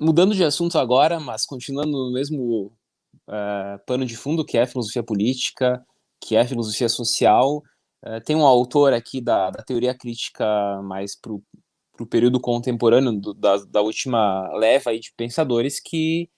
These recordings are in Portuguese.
Mudando de assunto agora, mas continuando no mesmo pano de fundo, que é filosofia política, que é filosofia social, tem um autor aqui da teoria crítica mais para o período contemporâneo, da última leva aí de pensadores, que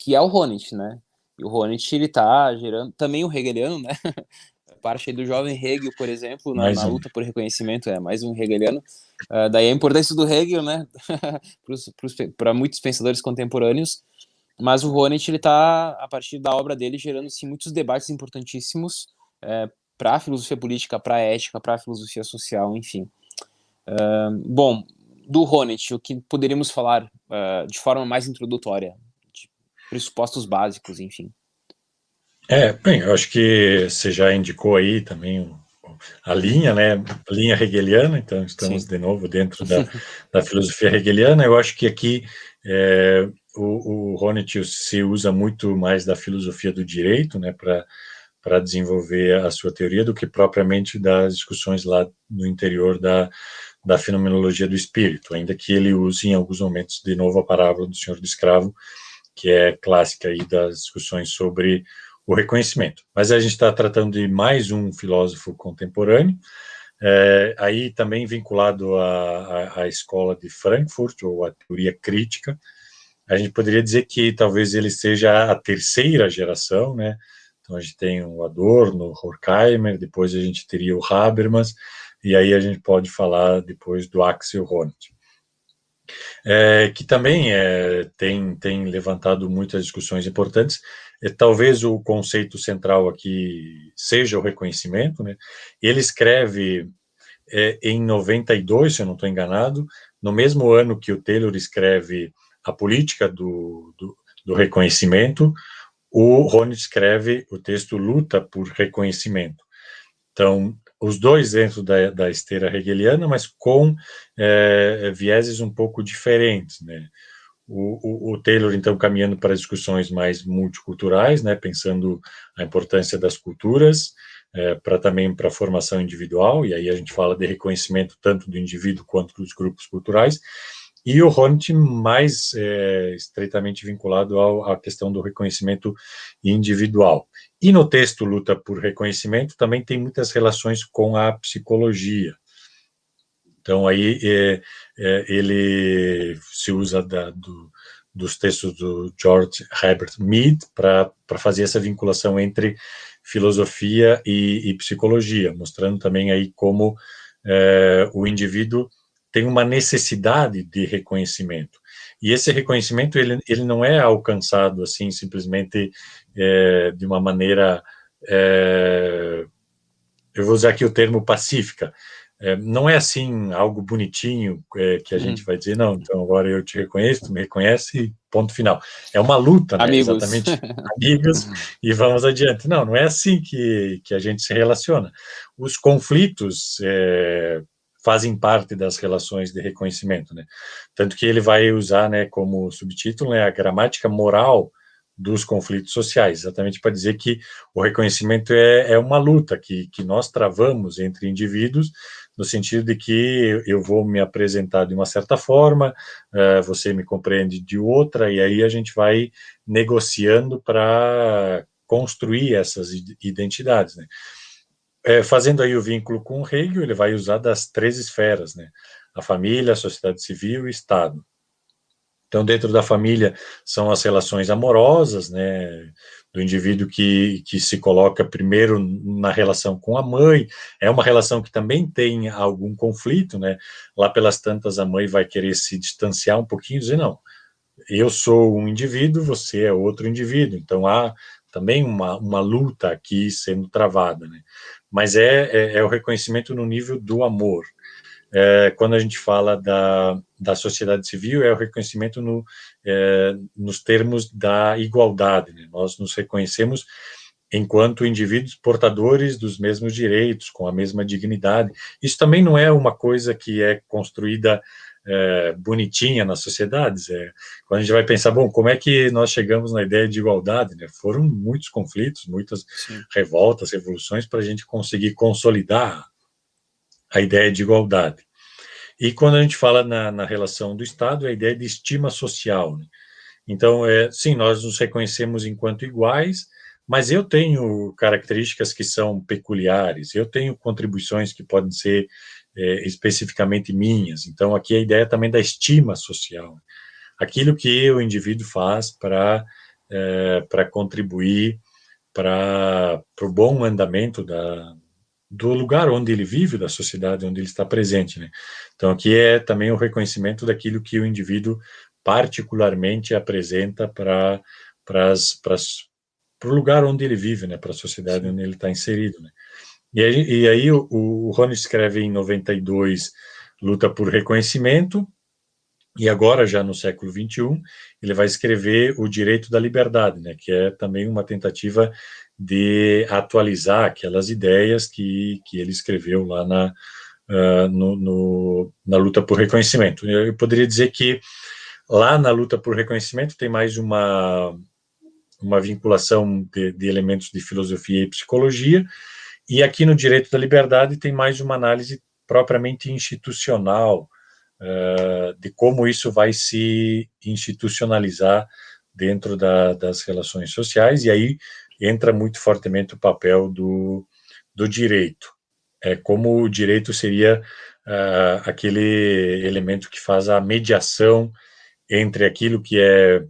é o Honneth, né? E o Honneth, ele tá gerando, também o hegeliano, né? Parte aí do jovem Hegel, por exemplo, Mais na um. luta por reconhecimento, é mais um hegeliano. Daí a importância do Hegel, né? Para muitos pensadores contemporâneos. Mas o Honneth, ele tá, a partir da obra dele, gerando assim, muitos debates importantíssimos para a filosofia política, para a ética, para a filosofia social, enfim. Bom, do Honneth, o que poderíamos falar de forma mais introdutória? De pressupostos básicos, enfim. Bem, eu acho que você já indicou aí também a linha, né? A linha hegeliana, então estamos Sim. de novo dentro da filosofia hegeliana. Eu acho que aqui o Honneth se usa muito mais da filosofia do direito, né, para desenvolver a sua teoria do que propriamente das discussões lá no interior da fenomenologia do espírito, ainda que ele use em alguns momentos de novo a parábola do Senhor do Escravo, que é clássica aí das discussões sobre o reconhecimento. Mas a gente está tratando de mais um filósofo contemporâneo, aí também vinculado à escola de Frankfurt, ou à teoria crítica. A gente poderia dizer que talvez ele seja a terceira geração, né? Então a gente tem o Adorno, o Horkheimer, depois a gente teria o Habermas, e aí a gente pode falar depois do Axel Honneth. Que também tem levantado muitas discussões importantes. Talvez o conceito central aqui seja o reconhecimento, né? Ele escreve em 92, se eu não estou enganado, no mesmo ano que o Taylor escreve A Política do Reconhecimento, o Rony escreve o texto Luta por Reconhecimento. Então, os dois dentro da esteira hegeliana, mas com vieses um pouco diferentes, né? O Taylor, então, caminhando para discussões mais multiculturais, né, pensando a importância das culturas, também para a formação individual, e aí a gente fala de reconhecimento tanto do indivíduo quanto dos grupos culturais, e o Honneth mais estreitamente vinculado à questão do reconhecimento individual. E no texto Luta por Reconhecimento também tem muitas relações com a psicologia. Então aí ele se usa dos textos do George Herbert Mead para fazer essa vinculação entre filosofia e psicologia, mostrando também aí como o indivíduo tem uma necessidade de reconhecimento. E esse reconhecimento ele não é alcançado assim simplesmente de uma maneira, eu vou usar aqui o termo pacífica. Não é assim algo bonitinho que a gente vai dizer, não, então agora eu te reconheço, tu me reconhece, ponto final. É uma luta, né? Amigos. Exatamente, amigos, e vamos adiante. Não, não é assim que a gente se relaciona. Os conflitos fazem parte das relações de reconhecimento, né? Tanto que ele vai usar, né, como subtítulo, né, a gramática moral dos conflitos sociais, exatamente para dizer que o reconhecimento é uma luta que nós travamos entre indivíduos, no sentido de que eu vou me apresentar de uma certa forma, você me compreende de outra, e aí a gente vai negociando para construir essas identidades, né? Fazendo aí o vínculo com o Hegel, ele vai usar das três esferas, né? A família, a sociedade civil e o Estado. Então, dentro da família, são as relações amorosas, né, do indivíduo que se coloca primeiro na relação com a mãe. É uma relação que também tem algum conflito, né? Lá pelas tantas, a mãe vai querer se distanciar um pouquinho, dizer, não, eu sou um indivíduo, você é outro indivíduo. Então, há também uma luta aqui sendo travada, né? Mas é o reconhecimento no nível do amor. Quando a gente fala da sociedade civil, é o reconhecimento nos termos da igualdade, né? Nós nos reconhecemos enquanto indivíduos portadores dos mesmos direitos, com a mesma dignidade. Isso também não é uma coisa que é construída bonitinha nas sociedades. Quando a gente vai pensar, bom, como é que nós chegamos na ideia de igualdade, né? Foram muitos conflitos, muitas Sim. revoltas, revoluções, para a gente conseguir consolidar a ideia de igualdade. E quando a gente fala na relação do Estado, é a ideia de estima social, né? Então, sim, nós nos reconhecemos enquanto iguais, mas eu tenho características que são peculiares, eu tenho contribuições que podem ser especificamente minhas. Então, aqui a ideia também da estima social, aquilo que o indivíduo faz para contribuir para o bom andamento do lugar onde ele vive, da sociedade onde ele está presente, né? Então, aqui é também o reconhecimento daquilo que o indivíduo particularmente apresenta para o lugar onde ele vive, né? Para a sociedade Sim. onde ele está inserido, né? E aí o Rony escreve em 92 Luta por Reconhecimento, e agora, já no século XXI, ele vai escrever O Direito da Liberdade, né, que é também uma tentativa de atualizar aquelas ideias que ele escreveu lá na luta por reconhecimento. Eu poderia dizer que lá na luta por reconhecimento tem mais uma vinculação de elementos de filosofia e psicologia, e aqui no Direito da Liberdade tem mais uma análise propriamente institucional, de como isso vai se institucionalizar dentro das relações sociais, e aí entra muito fortemente o papel do direito. Como o direito seria aquele elemento que faz a mediação entre aquilo que é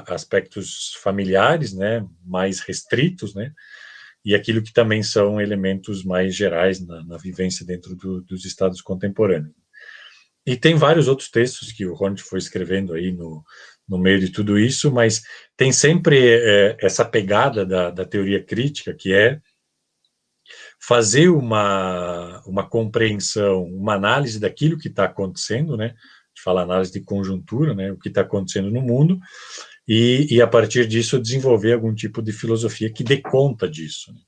aspectos familiares, né, mais restritos, né, e aquilo que também são elementos mais gerais na vivência dentro dos estados contemporâneos. E tem vários outros textos que o Ron foi escrevendo aí no meio de tudo isso, mas tem sempre essa pegada da teoria crítica, que é fazer uma compreensão, uma análise daquilo que está acontecendo, né? A gente fala análise de conjuntura, né? O que está acontecendo no mundo, e a partir disso desenvolver algum tipo de filosofia que dê conta disso, né?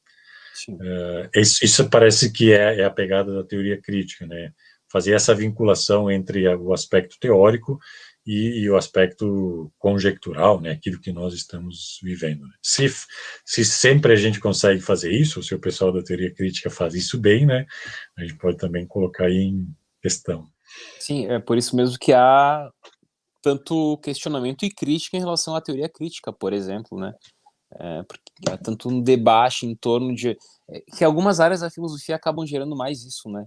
Sim. Isso parece que é a pegada da teoria crítica, né? Fazer essa vinculação entre o aspecto teórico e o aspecto conjectural, né? Aquilo que nós estamos vivendo. Se sempre a gente consegue fazer isso, se o pessoal da teoria crítica faz isso bem, né? A gente pode também colocar aí em questão. Sim, é por isso mesmo que há tanto questionamento e crítica em relação à teoria crítica, por exemplo, né? Porque há tanto um debate em torno de que algumas áreas da filosofia acabam gerando mais isso, né?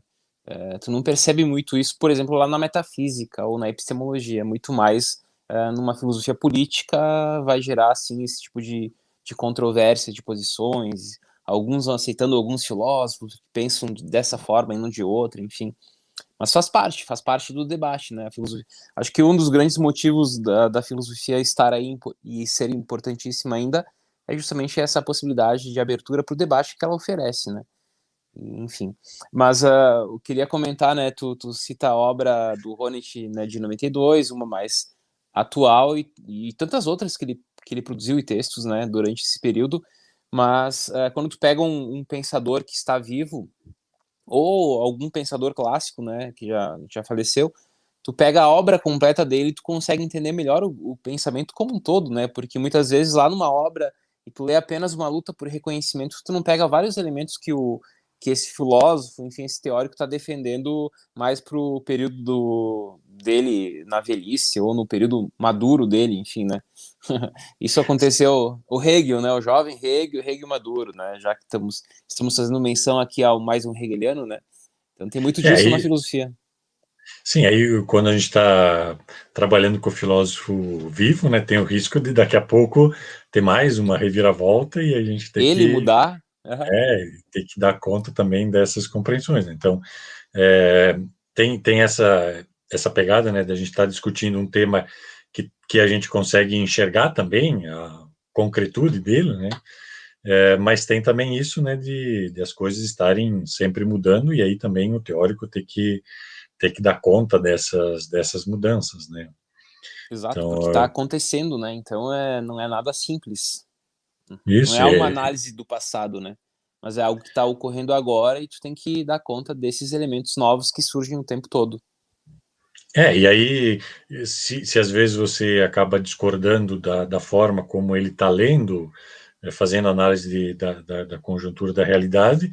Tu não percebe muito isso, por exemplo, lá na metafísica ou na epistemologia, muito mais numa filosofia política vai gerar assim esse tipo de controvérsia de posições, alguns vão aceitando alguns filósofos que pensam dessa forma e não de outra, enfim. Mas faz parte do debate, né? A filosofia. Acho que um dos grandes motivos da filosofia estar aí e ser importantíssima ainda é justamente essa possibilidade de abertura para o debate que ela oferece, né? Enfim. Mas eu queria comentar, né? Tu cita a obra do Honneth, né, de 92, uma mais atual e tantas outras que ele produziu e textos, né, durante esse período. Mas quando tu pega um pensador que está vivo ou algum pensador clássico, né, que já faleceu, tu pega a obra completa dele e tu consegue entender melhor o pensamento como um todo, né, porque muitas vezes lá numa obra e tu lê apenas uma luta por reconhecimento, tu não pega vários elementos que esse filósofo, enfim, esse teórico está defendendo mais pro período dele na velhice ou no período maduro dele, enfim, né. Isso aconteceu o Hegel, né, o jovem Hegel, Hegel maduro, né, já que estamos fazendo menção aqui ao mais um hegeliano, né, então tem muito disso na Aí, filosofia. sim, aí quando a gente está trabalhando com o filósofo vivo, né, tem o risco de daqui a pouco ter mais uma reviravolta e a gente Ele mudar, uhum. ter que dar conta também dessas compreensões, né? Então, é, tem essa pegada, né, da gente estar discutindo um tema que a gente consegue enxergar também a concretude dele, né? Mas tem também isso, né, de as coisas estarem sempre mudando e aí também o teórico ter que dar conta dessas mudanças, né? Exato, porque está Então, acontecendo, né, então não é nada simples, não isso é uma análise do passado, né, mas é algo que está ocorrendo agora e tu tem que dar conta desses elementos novos que surgem o tempo todo. e aí, se às vezes você acaba discordando da forma como ele está lendo fazendo análise da conjuntura da realidade,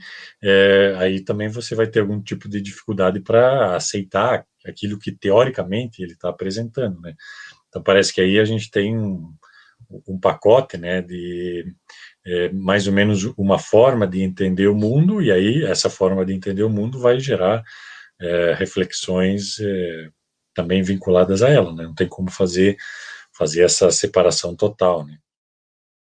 aí também você vai ter algum tipo de dificuldade para aceitar aquilo que teoricamente ele está apresentando, né? Então parece que aí a gente tem um pacote, né, de mais ou menos uma forma de entender o mundo, e aí essa forma de entender o mundo vai gerar reflexões também vinculadas a ela, né? Não tem como fazer essa separação total, né?